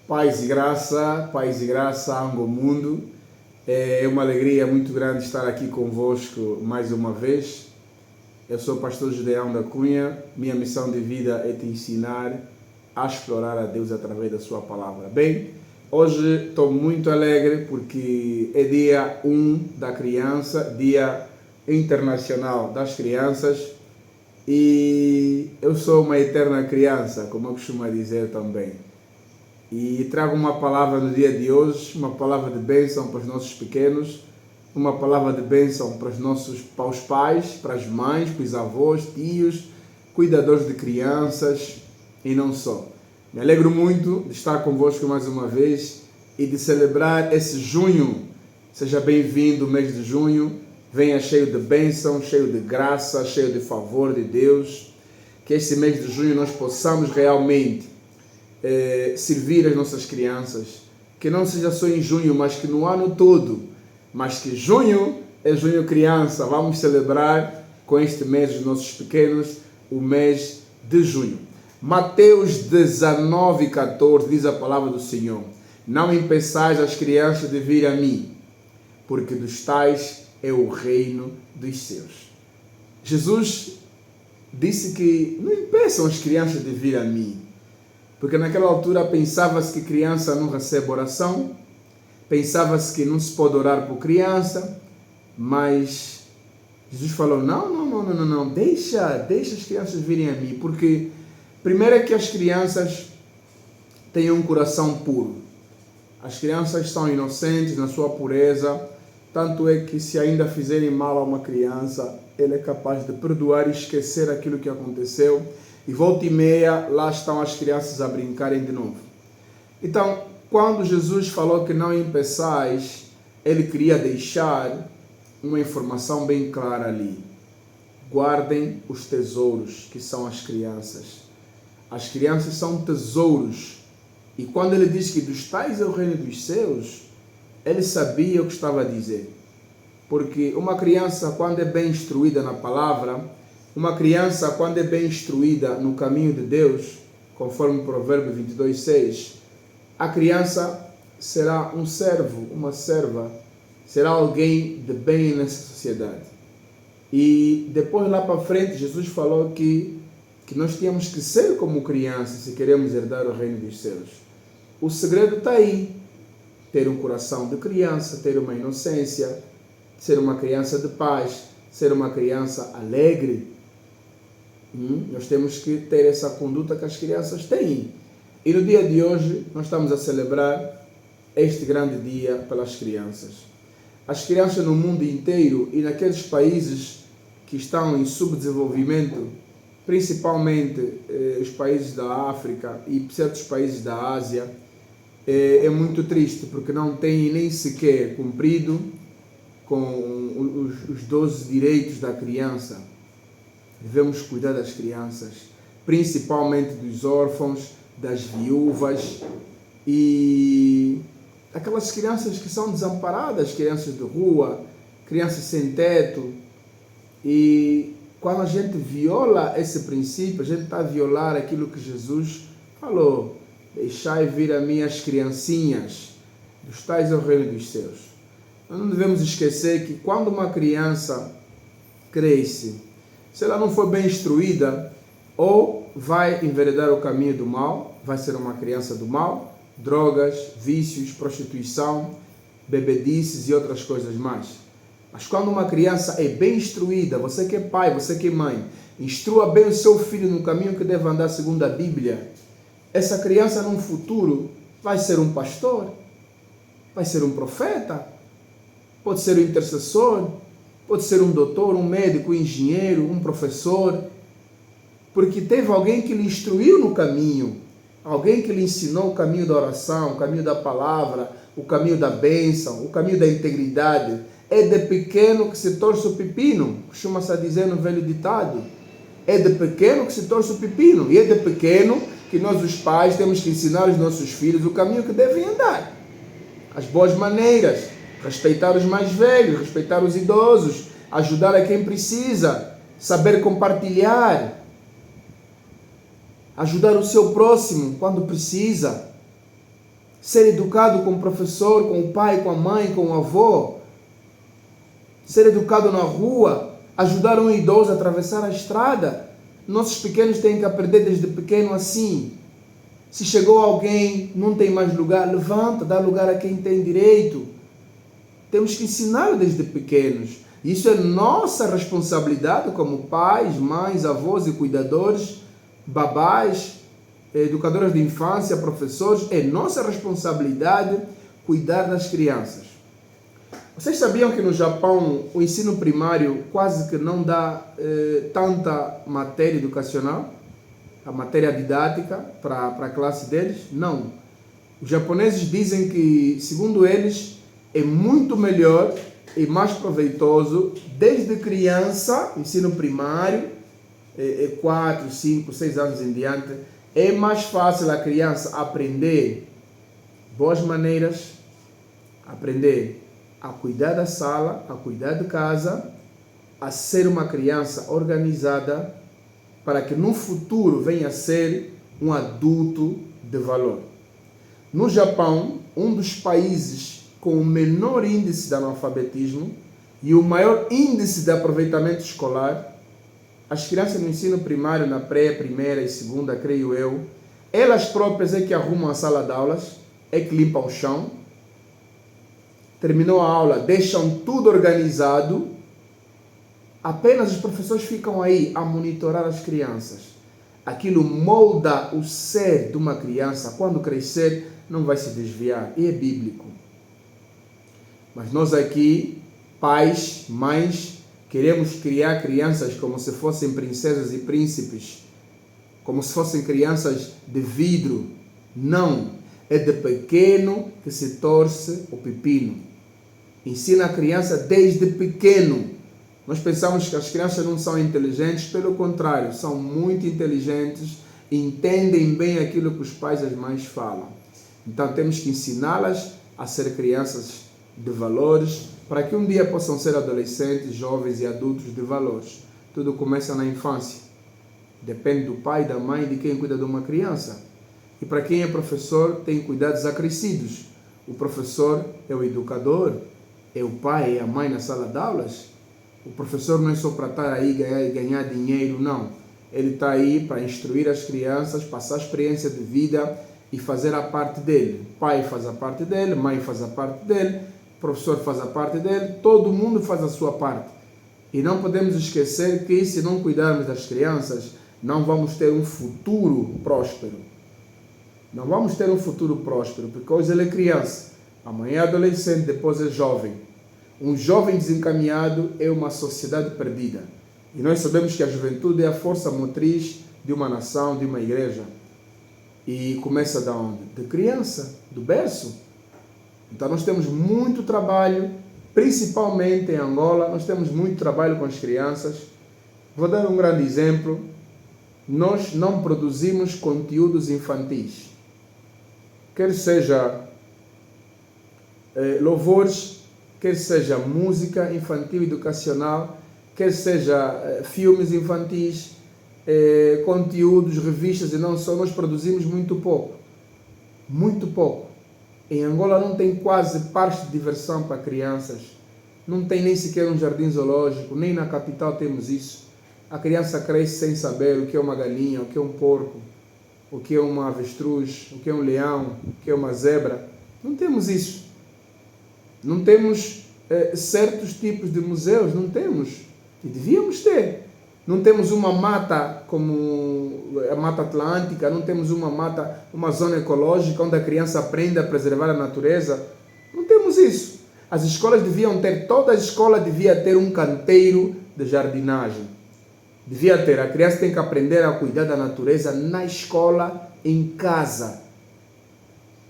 Paz e graça, Ango Mundo. É uma alegria muito grande estar aqui convosco mais uma vez. Eu sou o pastor Gideão da Cunha. Minha missão de vida é te ensinar a explorar a Deus através da sua palavra. Bem, hoje estou muito alegre porque é dia 1 da criança, dia internacional das crianças. E eu sou uma eterna criança, como eu costumo dizer também. E trago uma palavra no dia de hoje, uma palavra de bênção para os nossos pequenos, uma palavra de bênção para os pais, para as mães, para os avós, tios, cuidadores de crianças e não só. Me alegro muito de estar convosco mais uma vez e de celebrar esse junho. Seja bem-vindo o mês de junho. Venha cheio de bênção, cheio de graça, cheio de favor de Deus. Que este mês de junho nós possamos realmente servir as nossas crianças. Que não seja só em junho, mas que no ano todo. Mas que junho é junho criança. Vamos celebrar com este mês os nossos pequenos, o mês de junho. Mateus 19:14 diz a palavra do Senhor: não impeçais as crianças de vir a mim, porque dos tais é o reino dos céus. Jesus disse que não impeçam as crianças de vir a mim, porque naquela altura pensava-se que criança não recebe oração, pensava-se que não se pode orar por criança, mas Jesus falou, não, deixa as crianças virem a mim, porque primeiro é que as crianças têm um coração puro, as crianças são inocentes na sua pureza. Tanto é que se ainda fizerem mal a uma criança, ele é capaz de perdoar e esquecer aquilo que aconteceu. E volta e meia, lá estão as crianças a brincarem de novo. Então, quando Jesus falou que não impeçais, ele queria deixar uma informação bem clara ali. Guardem os tesouros, que são as crianças. As crianças são tesouros. E quando ele diz que dos tais é o reino dos céus, ele sabia o que estava a dizer. Porque uma criança, quando é bem instruída na palavra, uma criança, quando é bem instruída no caminho de Deus, conforme o Provérbio 22:6, a criança será um servo, uma serva, será alguém de bem nessa sociedade. E depois, lá para frente, Jesus falou que nós tínhamos que ser como criança se queremos herdar o reino dos céus. O segredo está aí. Ter um coração de criança, ter uma inocência, ser uma criança de paz, ser uma criança alegre. Nós temos que ter essa conduta que as crianças têm. E no dia de hoje, nós estamos a celebrar este grande dia pelas crianças. As crianças no mundo inteiro e naqueles países que estão em subdesenvolvimento, principalmente os países da África e certos países da Ásia, é muito triste, porque não tem nem sequer cumprido com os 12 direitos da criança. Devemos cuidar das crianças, principalmente dos órfãos, das viúvas e aquelas crianças que são desamparadas, crianças de rua, crianças sem teto. E quando a gente viola esse princípio, a gente está a violar aquilo que Jesus falou. Deixai vir a mim as criancinhas, dos tais é o reino dos céus. Nós não devemos esquecer que quando uma criança cresce, se ela não for bem instruída, ou vai enveredar o caminho do mal, vai ser uma criança do mal, drogas, vícios, prostituição, bebedices e outras coisas mais. Mas quando uma criança é bem instruída, você que é pai, você que é mãe, instrua bem o seu filho no caminho que deve andar segundo a Bíblia. Essa criança, no futuro, vai ser um pastor, vai ser um profeta, pode ser um intercessor, pode ser um doutor, um médico, um engenheiro, um professor, porque teve alguém que lhe instruiu no caminho, alguém que lhe ensinou o caminho da oração, o caminho da palavra, o caminho da bênção, o caminho da integridade. É de pequeno que se torce o pepino, costuma-se dizer no velho ditado. É de pequeno que se torce o pepino, e é de pequeno que nós, os pais, temos que ensinar os nossos filhos o caminho que devem andar. As boas maneiras, respeitar os mais velhos, respeitar os idosos, ajudar a quem precisa, saber compartilhar, ajudar o seu próximo quando precisa. ser educado com o professor, com o pai, com a mãe, com o avô, ser educado na rua, ajudar um idoso a atravessar a estrada. Nossos pequenos têm que aprender desde pequeno assim. Se chegou alguém, não tem mais lugar, levanta, dá lugar a quem tem direito. Temos que ensiná-lo desde pequenos. Isso é nossa responsabilidade como pais, mães, avós e cuidadores, babás, educadoras de infância, professores. É nossa responsabilidade cuidar das crianças. Vocês sabiam que no Japão o ensino primário quase que não dá tanta matéria educacional, a matéria didática para a classe deles? Não. Os japoneses dizem que, segundo eles, é muito melhor e mais proveitoso desde criança, ensino primário, 4, 5, 6 anos em diante. É mais fácil a criança aprender boas maneiras, aprender a cuidar da sala, a cuidar de casa, a ser uma criança organizada, para que no futuro venha a ser um adulto de valor. No Japão, um dos países com o menor índice de analfabetismo e o maior índice de aproveitamento escolar, as crianças no ensino primário, na pré, primeira e segunda, creio eu, elas próprias é que arrumam a sala de aulas, é que limpam o chão, terminou a aula, deixam tudo organizado, apenas os professores ficam aí a monitorar as crianças. Aquilo molda o ser de uma criança, quando crescer não vai se desviar, e é bíblico. Mas nós aqui, pais, mães, queremos criar crianças como se fossem princesas e príncipes, como se fossem crianças de vidro. Não, é de pequeno que se torce o pepino. Ensina a criança desde pequeno. Nós pensamos que as crianças não são inteligentes, pelo contrário, são muito inteligentes, entendem bem aquilo que os pais e as mães falam. Então temos que ensiná-las a ser crianças de valores, para que um dia possam ser adolescentes, jovens e adultos de valores. Tudo começa na infância. Depende do pai, da mãe, de quem cuida de uma criança. E para quem é professor, tem cuidados acrescidos. O professor é o educador, é o pai, é a mãe na sala de aulas. O professor não é só para estar aí e ganhar dinheiro, não. Ele está aí para instruir as crianças, passar a experiência de vida e fazer a parte dele. O pai faz a parte dele, a mãe faz a parte dele, o professor faz a parte dele, todo mundo faz a sua parte. E não podemos esquecer que se não cuidarmos das crianças, não vamos ter um futuro próspero. Não vamos ter um futuro próspero, porque hoje ele é criança, amanhã é adolescente, depois é jovem. Um jovem desencaminhado é uma sociedade perdida. E nós sabemos que a juventude é a força motriz de uma nação, de uma igreja. E começa de onde? De criança, do berço. Então nós temos muito trabalho, principalmente em Angola, nós temos muito trabalho com as crianças. Vou dar um grande exemplo. Nós não produzimos conteúdos infantis. Quer seja louvores, quer seja música infantil educacional, quer seja filmes infantis, conteúdos, revistas e não só, nós produzimos muito pouco. Muito pouco. Em Angola não tem quase parques de diversão para crianças. Não tem nem sequer um jardim zoológico, nem na capital temos isso. A criança cresce sem saber o que é uma galinha, o que é um porco, o que é uma avestruz, o que é um leão, o que é uma zebra. Não temos isso. Não temos certos tipos de museus, não temos. E devíamos ter. Não temos uma mata como a Mata Atlântica, não temos uma mata, uma zona ecológica onde a criança aprende a preservar a natureza. Não temos isso. As escolas deviam ter, toda a escola devia ter um canteiro de jardinagem. Devia ter. A criança tem que aprender a cuidar da natureza na escola, em casa.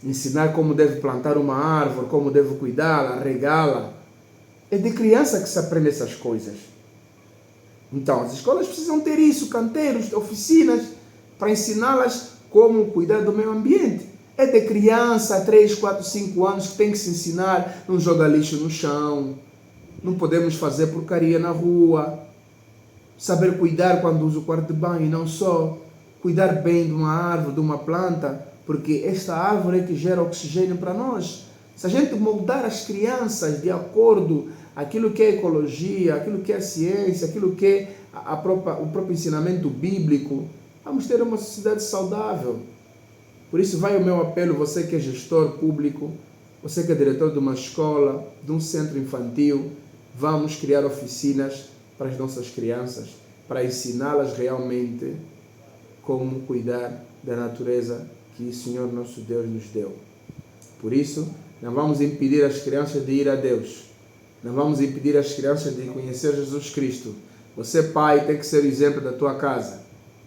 Ensinar como deve plantar uma árvore, como deve cuidá-la, regá-la. É de criança que se aprende essas coisas. Então, as escolas precisam ter isso, canteiros, oficinas, para ensiná-las como cuidar do meio ambiente. É de criança, 3, 4, 5 anos, que tem que se ensinar, não jogar lixo no chão, não podemos fazer porcaria na rua, saber cuidar quando usa o quarto de banho, e não só, cuidar bem de uma árvore, de uma planta, porque esta árvore é que gera oxigênio para nós. Se a gente moldar as crianças de acordo com aquilo que é ecologia, aquilo que é ciência, aquilo que é o próprio ensinamento bíblico, vamos ter uma sociedade saudável. Por isso vai o meu apelo, você que é gestor público, você que é diretor de uma escola, de um centro infantil, vamos criar oficinas para as nossas crianças, para ensiná-las realmente como cuidar da natureza que o Senhor nosso Deus nos deu. Por isso, não vamos impedir as crianças de ir a Deus. Não vamos impedir as crianças de conhecer Jesus Cristo. Você, pai, tem que ser o exemplo da tua casa.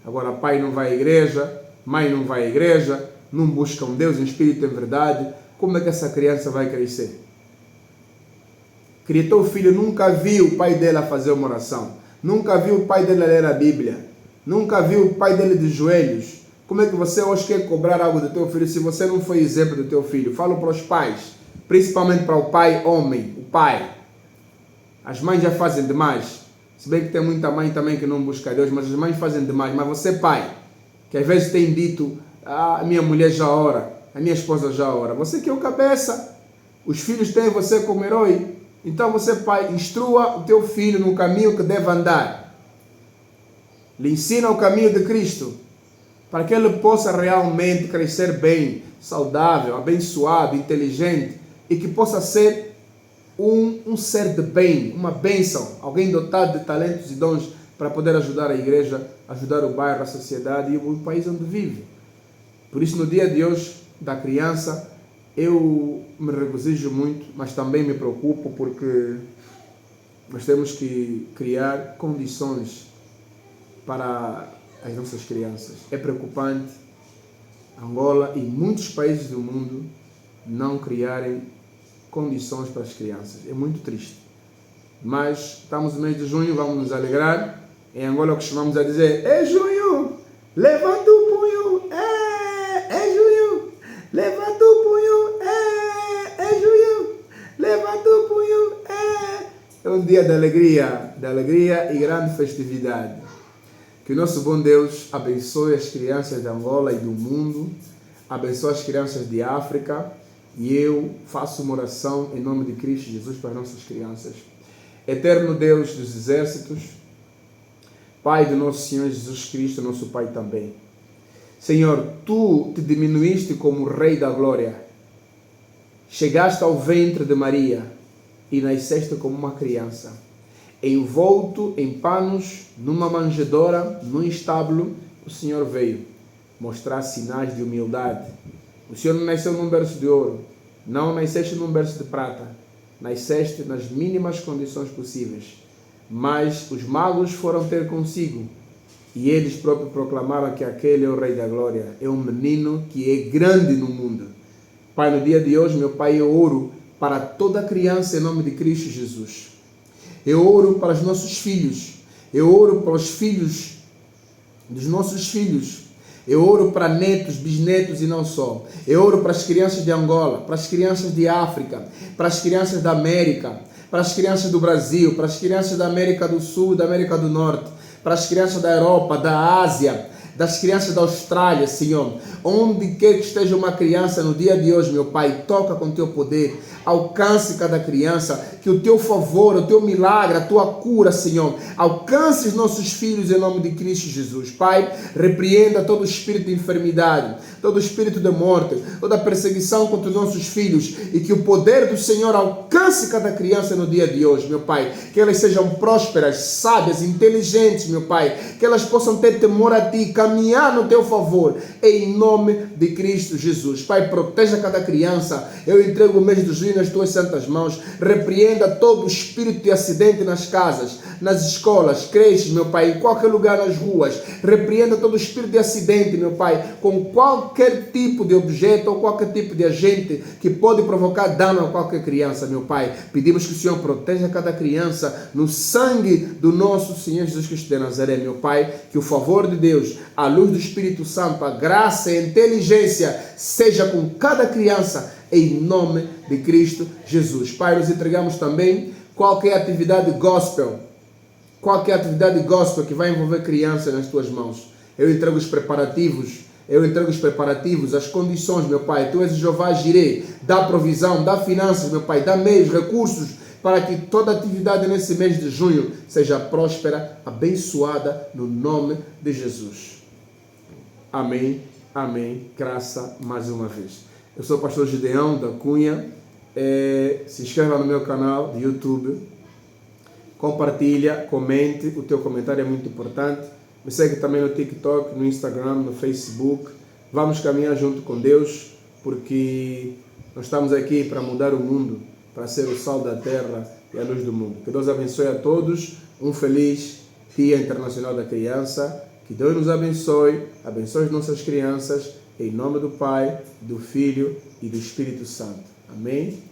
Agora, pai não vai à igreja, mãe não vai à igreja, não buscam Deus em espírito e em verdade. Como é que essa criança vai crescer? Teu filho nunca viu o pai dela fazer uma oração. Nunca viu o pai dela ler a Bíblia. Nunca viu o pai dele de joelhos. Como é que você hoje quer cobrar algo do teu filho se você não foi exemplo do teu filho? Falo para os pais, principalmente para o pai homem, o pai. As mães já fazem demais. Se bem que tem muita mãe também que não busca Deus, mas as mães fazem demais. Mas você, pai, que às vezes tem dito, a minha mulher já ora, a minha esposa já ora. Você que é o cabeça. Os filhos têm você como herói. Então você, pai, instrua o teu filho no caminho que deve andar. Lhe ensina o caminho de Cristo, para que ele possa realmente crescer bem, saudável, abençoado, inteligente, e que possa ser um ser de bem, uma bênção, alguém dotado de talentos e dons para poder ajudar a igreja, ajudar o bairro, a sociedade e o país onde vive. Por isso, no dia de hoje, da criança, eu me regozijo muito, mas também me preocupo porque nós temos que criar condições para as nossas crianças. É preocupante Angola e muitos países do mundo não criarem condições para as crianças. É muito triste. Mas estamos no mês de junho, vamos nos alegrar. Em Angola costumamos a dizer, é junho, levanta o punho, é junho, levanta o punho, é junho, levanta o punho, é um dia de alegria e grande festividade. Que o nosso bom Deus abençoe as crianças de Angola e do mundo, abençoe as crianças de África, e eu faço uma oração em nome de Cristo Jesus para as nossas crianças. Eterno Deus dos exércitos, Pai do nosso Senhor Jesus Cristo, nosso Pai também. Senhor, Tu te diminuíste como Rei da Glória, chegaste ao ventre de Maria e nasceste como uma criança, envolto em panos, numa manjedoura, num estábulo. O Senhor veio mostrar sinais de humildade. O Senhor não nasceu num berço de ouro, não nasceste num berço de prata, nasceste nas mínimas condições possíveis. Mas os magos foram ter consigo e eles próprios proclamaram que aquele é o Rei da Glória, é um menino que é grande no mundo. Pai, no dia de hoje, meu Pai, eu oro para toda criança em nome de Cristo Jesus. Eu oro para os nossos filhos, eu oro para os filhos dos nossos filhos, eu oro para netos, bisnetos e não só. Eu oro para as crianças de Angola, para as crianças de África, para as crianças da América, para as crianças do Brasil, para as crianças da América do Sul, da América do Norte, para as crianças da Europa, da Ásia, das crianças da Austrália, Senhor. Onde quer que esteja uma criança no dia de hoje, meu Pai, toca com teu poder, alcance cada criança, que o teu favor, o teu milagre, a tua cura, Senhor, alcance os nossos filhos em nome de Cristo Jesus. Pai, repreenda todo espírito de enfermidade, todo espírito de morte, toda perseguição contra os nossos filhos, e que o poder do Senhor alcance cada criança no dia de hoje, meu Pai, que elas sejam prósperas, sábias, inteligentes, meu Pai, que elas possam ter temor a Ti, caminhar no Teu favor, em nome de Cristo Jesus. Pai, proteja cada criança. Eu entrego o mês de junho nas Tuas santas mãos. Repreenda todo o espírito de acidente nas casas, nas escolas, creches, meu Pai, em qualquer lugar nas ruas. Repreenda todo o espírito de acidente, meu Pai, com qualquer tipo de objeto ou qualquer tipo de agente que pode provocar dano a qualquer criança, meu Pai. Pedimos que o Senhor proteja cada criança no sangue do nosso Senhor Jesus Cristo de Nazaré, meu Pai. Que o favor de Deus, a luz do Espírito Santo, a graça e a inteligência seja com cada criança, em nome de Cristo Jesus. Pai, nos entregamos também qualquer atividade gospel que vai envolver crianças nas Tuas mãos. Eu entrego os preparativos Eu entrego os preparativos, as condições, meu Pai. Tu és o Jeová Jireh, dá provisão, dá finanças, meu Pai, dá meios, recursos, para que toda atividade nesse mês de junho seja próspera, abençoada, no nome de Jesus. Amém, amém, graça mais uma vez. Eu sou o pastor Gideão da Cunha. Se inscreva no meu canal de YouTube, compartilha, comente, o teu comentário é muito importante. Me segue também no TikTok, no Instagram, no Facebook. Vamos caminhar junto com Deus, porque nós estamos aqui para mudar o mundo, para ser o sal da terra e a luz do mundo. Que Deus abençoe a todos. Um feliz Dia Internacional da Criança. Que Deus nos abençoe as nossas crianças, em nome do Pai, do Filho e do Espírito Santo. Amém?